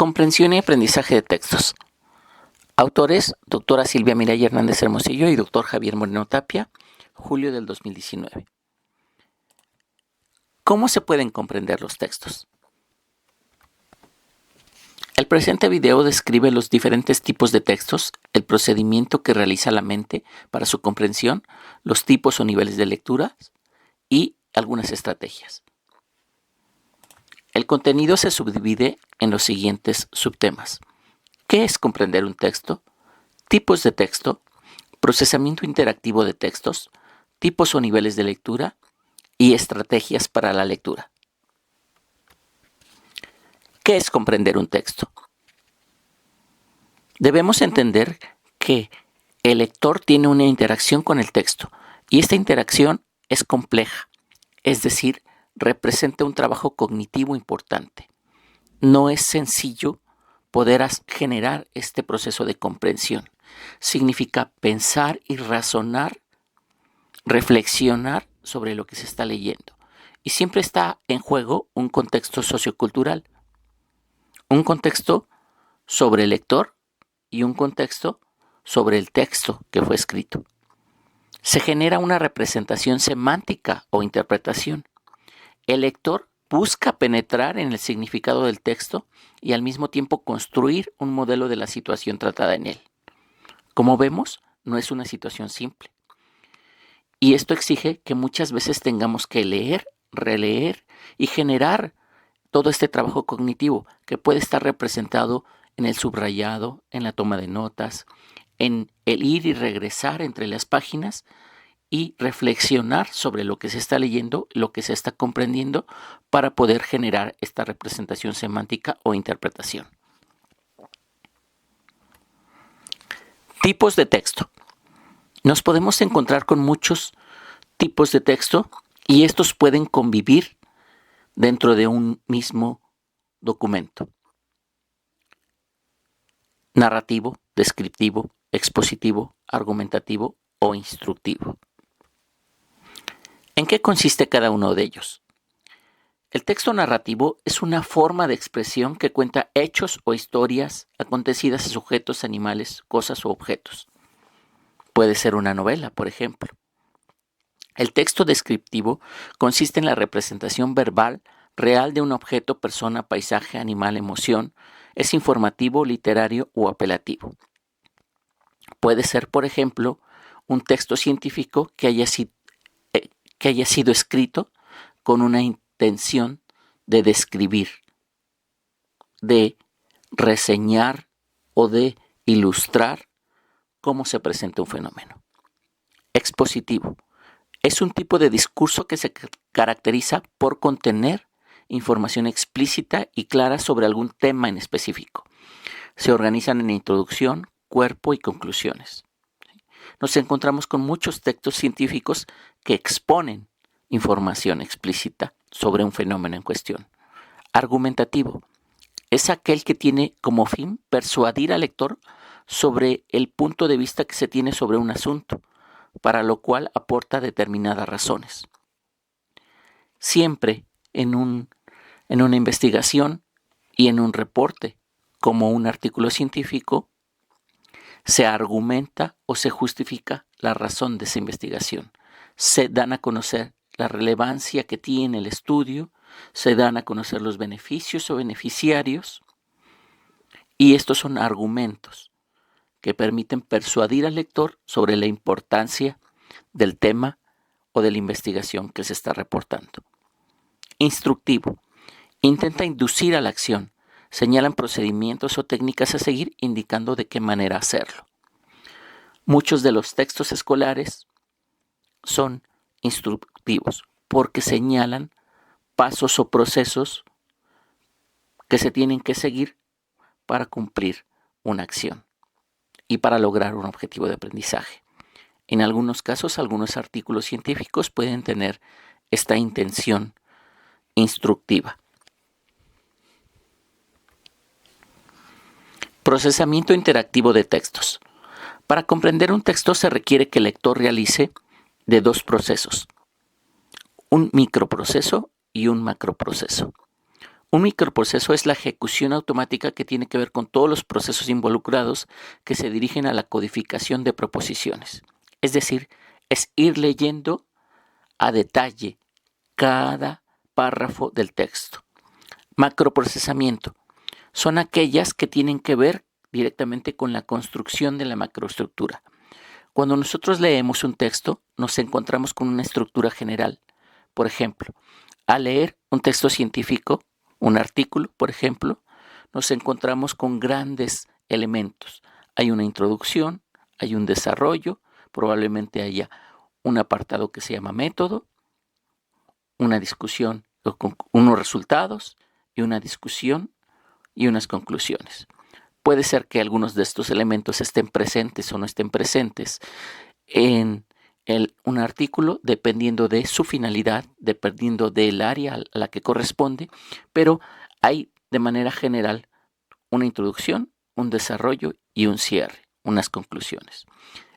Comprensión y aprendizaje de textos. Autores: doctora Silvia Miraya Hernández Hermosillo y doctor Javier Moreno Tapia, julio del 2019. ¿Cómo se pueden comprender los textos? El presente video describe los diferentes tipos de textos, el procedimiento que realiza la mente para su comprensión, los tipos o niveles de lectura y algunas estrategias. El contenido se subdivide en los siguientes subtemas. ¿Qué es comprender un texto? Tipos de texto, procesamiento interactivo de textos, tipos o niveles de lectura y estrategias para la lectura. ¿Qué es comprender un texto? Debemos entender que el lector tiene una interacción con el texto y esta interacción es compleja, es decir, representa un trabajo cognitivo importante. No es sencillo poder generar este proceso de comprensión. Significa pensar y razonar, reflexionar sobre lo que se está leyendo. Y siempre está en juego un contexto sociocultural, un contexto sobre el lector y un contexto sobre el texto que fue escrito. Se genera una representación semántica o interpretación. El lector busca penetrar en el significado del texto y al mismo tiempo construir un modelo de la situación tratada en él. Como vemos, no es una situación simple. Y esto exige que muchas veces tengamos que leer, releer y generar todo este trabajo cognitivo que puede estar representado en el subrayado, en la toma de notas, en el ir y regresar entre las páginas y reflexionar sobre lo que se está leyendo, lo que se está comprendiendo, para poder generar esta representación semántica o interpretación. Tipos de texto. Nos podemos encontrar con muchos tipos de texto y estos pueden convivir dentro de un mismo documento. Narrativo, descriptivo, expositivo, argumentativo o instructivo. ¿En qué consiste cada uno de ellos? El texto narrativo es una forma de expresión que cuenta hechos o historias acontecidas a sujetos, animales, cosas o objetos. Puede ser una novela, por ejemplo. El texto descriptivo consiste en la representación verbal real de un objeto, persona, paisaje, animal, emoción. Es informativo, literario o apelativo. Puede ser, por ejemplo, un texto científico que haya sido escrito con una intención de describir, de reseñar o de ilustrar cómo se presenta un fenómeno. Expositivo. Es un tipo de discurso que se caracteriza por contener información explícita y clara sobre algún tema en específico. Se organizan en introducción, cuerpo y conclusiones. Nos encontramos con muchos textos científicos que exponen información explícita sobre un fenómeno en cuestión. Argumentativo. Es aquel que tiene como fin persuadir al lector sobre el punto de vista que se tiene sobre un asunto, para lo cual aporta determinadas razones. Siempre en una investigación y en un reporte, como un artículo científico, se argumenta o se justifica la razón de esa investigación. Se dan a conocer la relevancia que tiene el estudio, se dan a conocer los beneficios o beneficiarios, y estos son argumentos que permiten persuadir al lector sobre la importancia del tema o de la investigación que se está reportando. Instructivo. Intenta inducir a la acción. Señalan procedimientos o técnicas a seguir indicando de qué manera hacerlo. Muchos de los textos escolares son instructivos porque señalan pasos o procesos que se tienen que seguir para cumplir una acción y para lograr un objetivo de aprendizaje. En algunos casos, algunos artículos científicos pueden tener esta intención instructiva. Procesamiento interactivo de textos. Para comprender un texto se requiere que el lector realice de dos procesos, un microproceso y un macroproceso. Un microproceso es la ejecución automática que tiene que ver con todos los procesos involucrados que se dirigen a la codificación de proposiciones. Es decir, es ir leyendo a detalle cada párrafo del texto. Macroprocesamiento son aquellas que tienen que ver directamente con la construcción de la macroestructura. Cuando nosotros leemos un texto, nos encontramos con una estructura general. Por ejemplo, al leer un texto científico, un artículo, por ejemplo, nos encontramos con grandes elementos. Hay una introducción, hay un desarrollo, probablemente haya un apartado que se llama método, una discusión, unos resultados y una discusión y unas conclusiones. Puede ser que algunos de estos elementos estén presentes o no estén presentes en un artículo, dependiendo de su finalidad, dependiendo del área a la que corresponde, pero hay de manera general una introducción, un desarrollo y un cierre, unas conclusiones.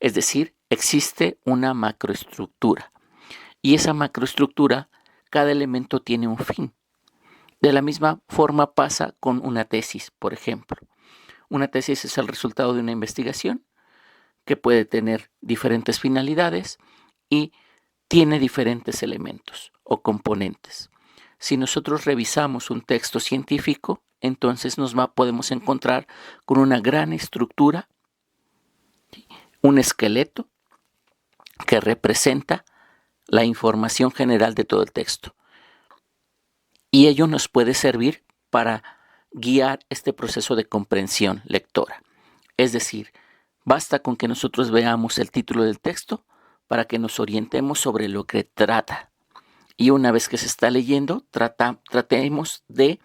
Es decir, existe una macroestructura y esa macroestructura, cada elemento tiene un fin. De la misma forma pasa con una tesis, por ejemplo. Una tesis es el resultado de una investigación que puede tener diferentes finalidades y tiene diferentes elementos o componentes. Si nosotros revisamos un texto científico, entonces podemos encontrar con una gran estructura, un esqueleto que representa la información general de todo el texto. Y ello nos puede servir para guiar este proceso de comprensión lectora. Es decir, basta con que nosotros veamos el título del texto para que nos orientemos sobre lo que trata. Y una vez que se está leyendo, tratemos de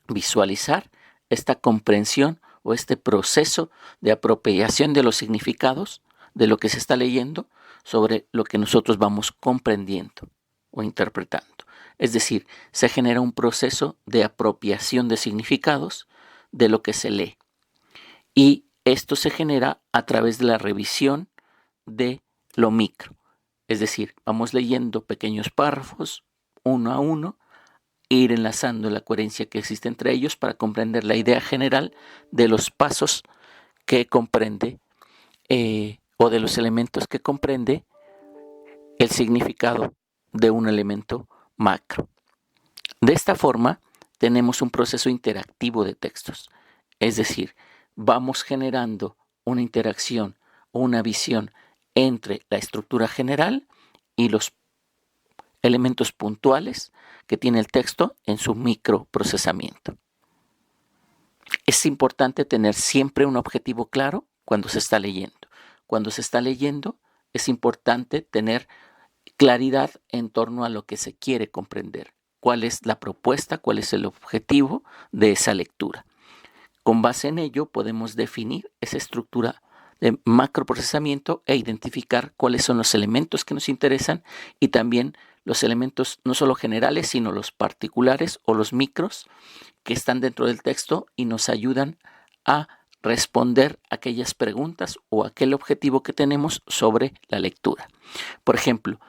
visualizar esta comprensión o este proceso de apropiación de los significados de lo que se está leyendo sobre lo que nosotros vamos comprendiendo o interpretando. Es decir, se genera un proceso de apropiación de significados de lo que se lee. Y esto se genera a través de la revisión de lo micro. Es decir, vamos leyendo pequeños párrafos, uno a uno, ir enlazando la coherencia que existe entre ellos para comprender la idea general de los pasos que comprende o de los elementos que comprende el significado de un elemento macro. De esta forma, tenemos un proceso interactivo de textos, es decir, vamos generando una interacción o una visión entre la estructura general y los elementos puntuales que tiene el texto en su microprocesamiento. Es importante tener siempre un objetivo claro cuando se está leyendo. Cuando se está leyendo, es importante tener claridad en torno a lo que se quiere comprender. ¿Cuál es la propuesta? ¿Cuál es el objetivo de esa lectura? Con base en ello podemos definir esa estructura de macroprocesamiento e identificar cuáles son los elementos que nos interesan y también los elementos no solo generales, sino los particulares o los micros que están dentro del texto y nos ayudan a responder aquellas preguntas o aquel objetivo que tenemos sobre la lectura. Por ejemplo,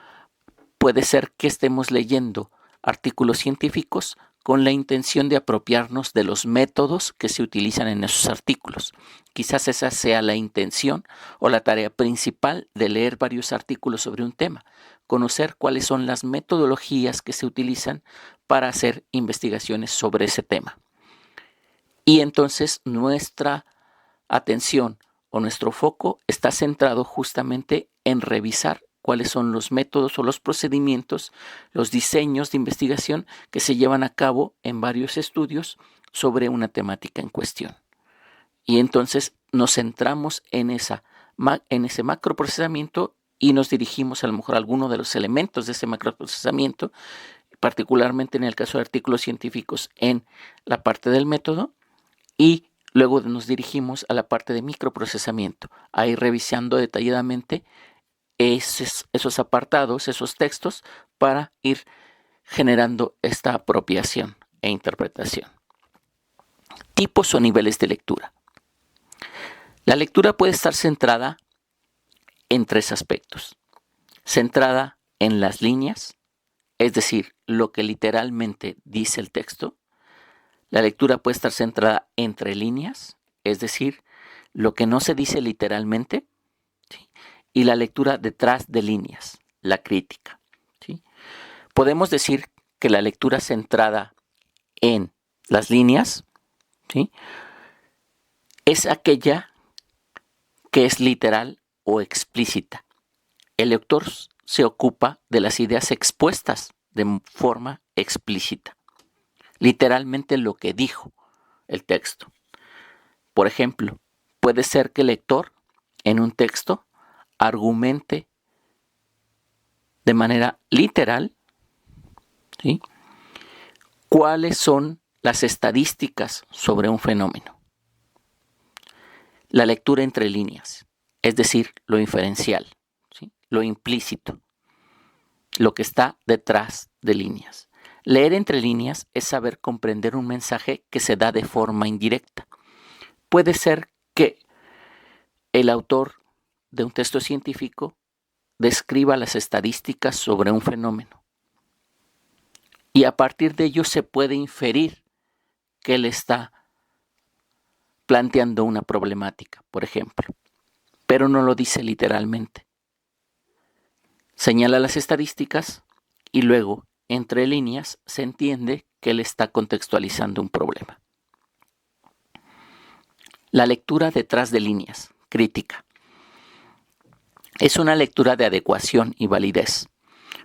puede ser que estemos leyendo artículos científicos con la intención de apropiarnos de los métodos que se utilizan en esos artículos. Quizás esa sea la intención o la tarea principal de leer varios artículos sobre un tema, conocer cuáles son las metodologías que se utilizan para hacer investigaciones sobre ese tema. Y entonces nuestra atención o nuestro foco está centrado justamente en revisar cuáles son los métodos o los procedimientos, los diseños de investigación que se llevan a cabo en varios estudios sobre una temática en cuestión. Y entonces nos centramos en ese macroprocesamiento y nos dirigimos a lo mejor a alguno de los elementos de ese macroprocesamiento, particularmente en el caso de artículos científicos en la parte del método, y luego nos dirigimos a la parte de microprocesamiento, a ir revisando detalladamente esos apartados, esos textos, para ir generando esta apropiación e interpretación. Tipos o niveles de lectura. La lectura puede estar centrada en tres aspectos. Centrada en las líneas, es decir, lo que literalmente dice el texto, La lectura puede estar centrada entre líneas, es decir, lo que no se dice literalmente, ¿sí? Y la lectura detrás de líneas, la crítica, ¿sí? Podemos decir que la lectura centrada en las líneas, ¿sí?, es aquella que es literal o explícita. El lector se ocupa de las ideas expuestas de forma explícita, literalmente lo que dijo el texto. Por ejemplo, puede ser que el lector en un texto argumente de manera literal, ¿sí?, cuáles son las estadísticas sobre un fenómeno. La lectura entre líneas, es decir, lo inferencial, ¿sí?, lo implícito, lo que está detrás de líneas. Leer entre líneas es saber comprender un mensaje que se da de forma indirecta. Puede ser que el autor de un texto científico describa las estadísticas sobre un fenómeno y a partir de ello se puede inferir que él está planteando una problemática, por ejemplo, pero no lo dice literalmente. Señala las estadísticas y luego, entre líneas, se entiende que él está contextualizando un problema. La lectura detrás de líneas, crítica, es una lectura de adecuación y validez.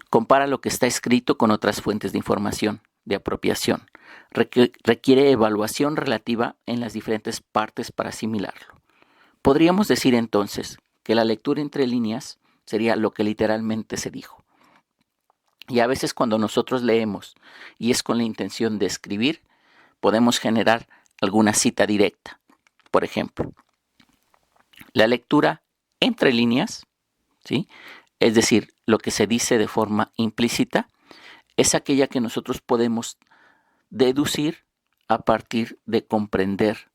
Compara lo que está escrito con otras fuentes de información, de apropiación. Requiere evaluación relativa en las diferentes partes para asimilarlo. Podríamos decir entonces que la lectura entre líneas sería lo que literalmente se dijo. Y a veces cuando nosotros leemos y es con la intención de escribir, podemos generar alguna cita directa. Por ejemplo, la lectura entre líneas, ¿sí?, es decir, lo que se dice de forma implícita, es aquella que nosotros podemos deducir a partir de comprender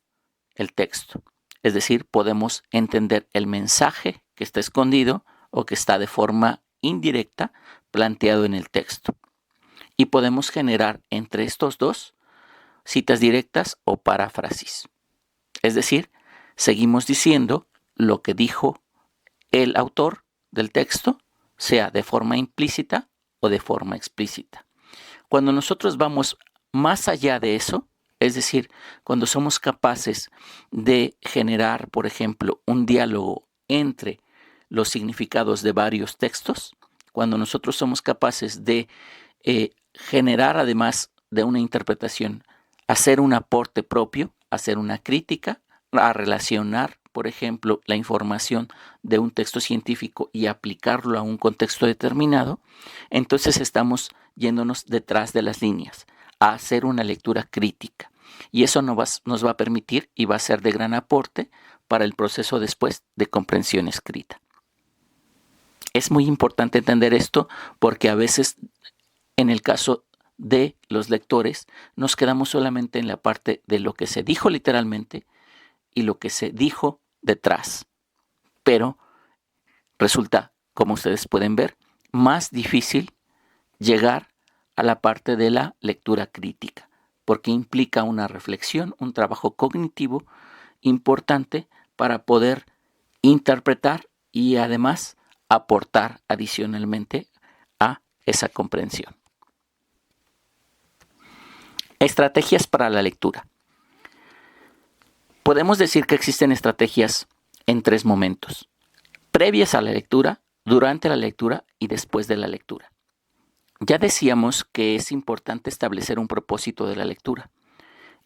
el texto. Es decir, podemos entender el mensaje que está escondido o que está de forma indirecta planteado en el texto. Y podemos generar entre estos dos citas directas o paráfrasis. Es decir, seguimos diciendo lo que dijo el autor del texto, sea de forma implícita o de forma explícita. Cuando nosotros vamos más allá de eso, es decir, cuando somos capaces de generar, por ejemplo, un diálogo entre los significados de varios textos, cuando nosotros somos capaces de generar, además de una interpretación, hacer un aporte propio, hacer una crítica, a relacionar, por ejemplo, la información de un texto científico y aplicarlo a un contexto determinado, entonces estamos yéndonos detrás de las líneas, a hacer una lectura crítica. Y eso nos va a permitir y va a ser de gran aporte para el proceso después de comprensión escrita. Es muy importante entender esto porque a veces, en el caso de los lectores, nos quedamos solamente en la parte de lo que se dijo literalmente y lo que se dijo detrás. Pero resulta, como ustedes pueden ver, más difícil llegar a la parte de la lectura crítica, porque implica una reflexión, un trabajo cognitivo importante para poder interpretar y además aportar adicionalmente a esa comprensión. Estrategias para la lectura. Podemos decir que existen estrategias en 3 momentos: previas a la lectura, durante la lectura y después de la lectura. Ya decíamos que es importante establecer un propósito de la lectura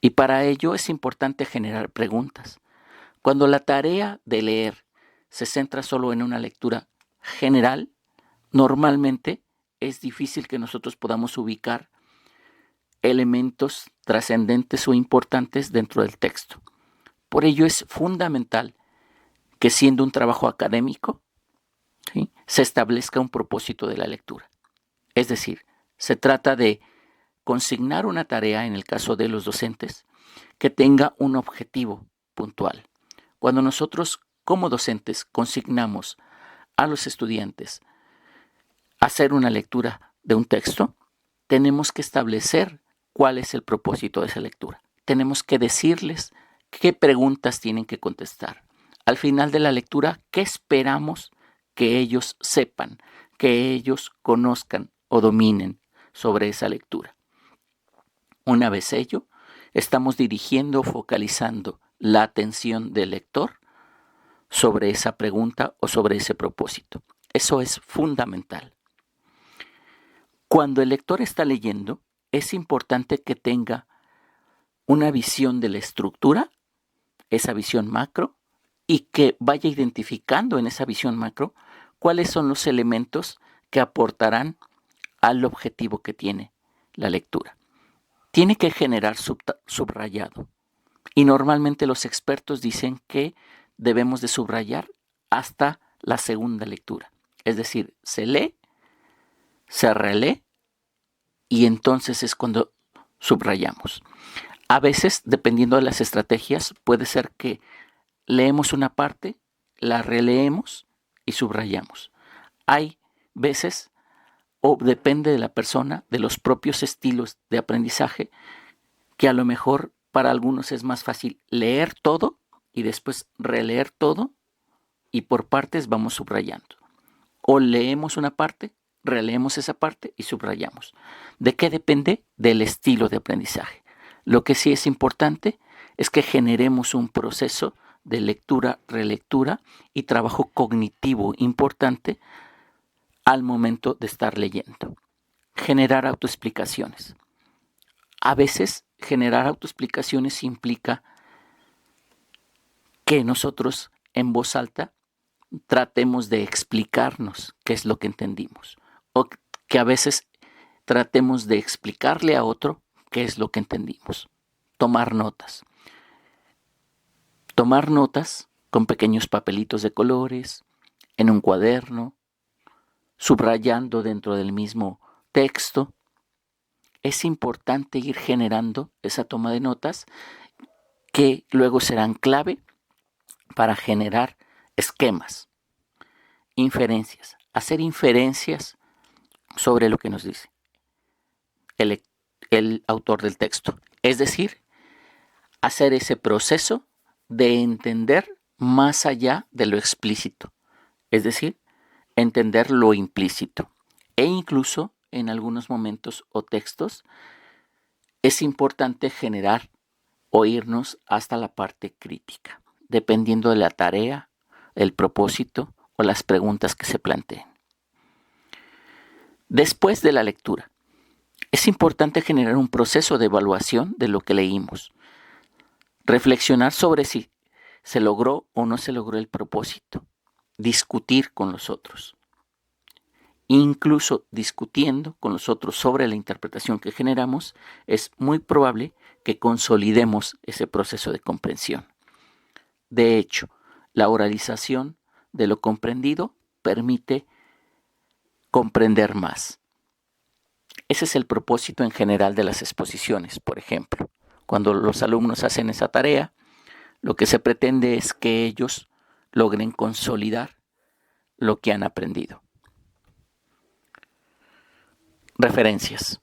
y para ello es importante generar preguntas. Cuando la tarea de leer se centra solo en una lectura general, normalmente es difícil que nosotros podamos ubicar elementos trascendentes o importantes dentro del texto. Por ello es fundamental que, siendo un trabajo académico, ¿sí?, se establezca un propósito de la lectura. Es decir, se trata de consignar una tarea, en el caso de los docentes, que tenga un objetivo puntual. Cuando nosotros, como docentes, consignamos a los estudiantes hacer una lectura de un texto, tenemos que establecer cuál es el propósito de esa lectura. tenemos que decirles qué preguntas tienen que contestar. Al final de la lectura, ¿qué esperamos que ellos sepan, que ellos conozcan o dominen sobre esa lectura? Una vez ello, estamos dirigiendo o focalizando la atención del lector sobre esa pregunta o sobre ese propósito. Eso es fundamental. Cuando el lector está leyendo, es importante que tenga una visión de la estructura, esa visión macro, y que vaya identificando en esa visión macro cuáles son los elementos que aportarán al objetivo que tiene la lectura. Tiene que generar subrayado. Y normalmente los expertos dicen que debemos de subrayar hasta la segunda lectura. Es decir, se lee, se relee y entonces es cuando subrayamos. A veces, dependiendo de las estrategias, puede ser que leemos una parte, la releemos y subrayamos. Hay veces, o depende de la persona, de los propios estilos de aprendizaje, que a lo mejor para algunos es más fácil leer todo y después releer todo y por partes vamos subrayando. O leemos una parte, releemos esa parte y subrayamos. ¿De qué depende? Del estilo de aprendizaje. Lo que sí es importante es que generemos un proceso de lectura, relectura y trabajo cognitivo importante al momento de estar leyendo. Generar autoexplicaciones. A veces generar autoexplicaciones implica que nosotros en voz alta tratemos de explicarnos qué es lo que entendimos o que a veces tratemos de explicarle a otro qué es lo que entendimos. Tomar notas. Tomar notas con pequeños papelitos de colores, en un cuaderno, subrayando dentro del mismo texto. Es importante ir generando esa toma de notas que luego serán clave para generar esquemas, inferencias, hacer inferencias sobre lo que nos dice el autor del texto. Es decir, hacer ese proceso de entender más allá de lo explícito. Es decir, entender lo implícito. E incluso en algunos momentos o textos es importante generar o irnos hasta la parte crítica, dependiendo de la tarea, el propósito o las preguntas que se planteen. Después de la lectura, es importante generar un proceso de evaluación de lo que leímos, reflexionar sobre si se logró o no se logró el propósito, discutir con los otros. Incluso discutiendo con los otros sobre la interpretación que generamos, es muy probable que consolidemos ese proceso de comprensión. De hecho, la oralización de lo comprendido permite comprender más. Ese es el propósito en general de las exposiciones, por ejemplo. Cuando los alumnos hacen esa tarea, lo que se pretende es que ellos logren consolidar lo que han aprendido. Referencias.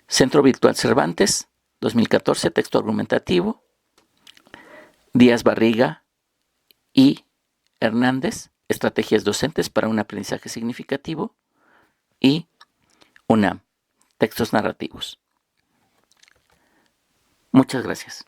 Centro Virtual Cervantes, 2014, texto argumentativo. Díaz Barriga y Hernández, estrategias docentes para un aprendizaje significativo. Y UNAM, textos narrativos. Muchas gracias.